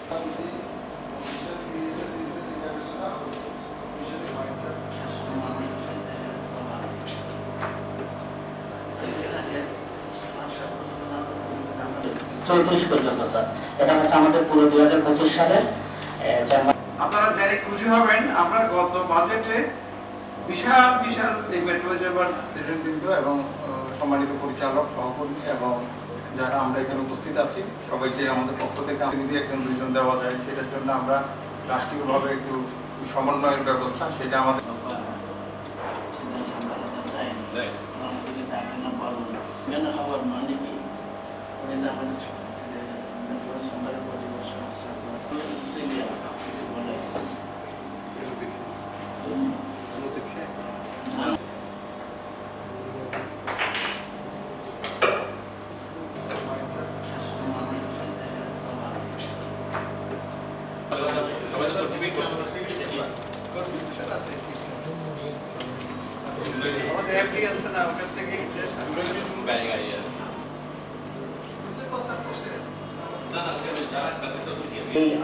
চৌত্রিশ পর্যন্ত স্যার, এটা হচ্ছে আমাদের পুরো 2025 সালের। আপনারা যারা খুশি হবেন, আমরা গত বাজেটে বিশাল বিশাল এই মেট্রো যাবার বিন্দু এবং সম্মানিত পরিচালক, সহকর্মী এবং যারা আমরা এখানে উপস্থিত আছি সবাইকে আমাদের পক্ষ থেকে যদি একজন দুইজন দেওয়া যায়, সেটার জন্য আমরা রাষ্ট্রীয়ভাবে একটু সমন্বয়ের ব্যবস্থা, সেটা আমাদের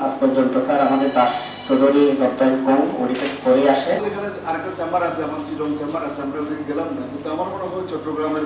আজ পর্যন্ত স্যার আমাদের দাস চৌধুরী ডক্টরেট কম অডিটেড করে আসে। আরেকটা চেম্বার আছে, আমার শিলং চেম্বার আছে, আমরা ওদিকে গেলাম না, কিন্তু আমার মনে হয় চট্টগ্রামের